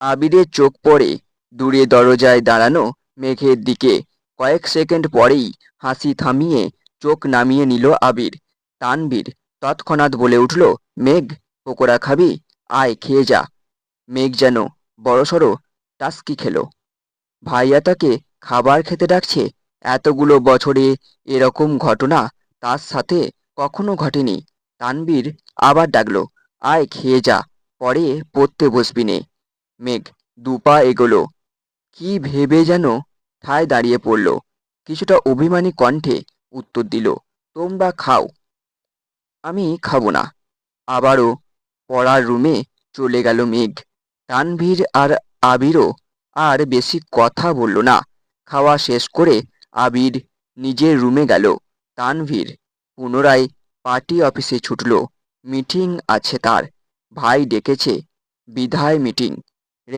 আবিরের চোখ পড়ে দূরে দরজায় দাঁড়ানো মেঘের দিকে। কয়েক সেকেন্ড পরেই হাসি থামিয়ে চোখ নামিয়ে নিল আবির। তানভীর তৎক্ষণাৎ বলে উঠল, মেঘ, পকোড়া খাবি? আয় খেয়ে যা। মেঘ যেন বড়সড় টাস্কি খেলো। ভাইয়া তাকে খাবার খেতে ডাকছে। এতগুলো বছরে এরকম ঘটনা তার সাথে কখনো ঘটেনি। তানভীর আবার ডাকলো, আয় খেয়ে যা, পরে পড়তে বসবি নে। মেঘ দুপা এগোলো, কি ভেবে যেন ঠায় দাঁড়িয়ে পড়ল। কিছুটা অভিমানী কণ্ঠে উত্তর দিল, তোমরা খাও, আমি খাবো না। আবারও পড়ার রুমে চলে গেল মেঘ। তানভীর আর আবিরও আর বেশি কথা বলল না। খাওয়া শেষ করে আবির নিজের রুমে গেল। তানভীর পুনরায় পার্টি অফিসে ছুটল। মিটিং আছে তার। ভাই ডেকেছে, বিধায় মিটিং।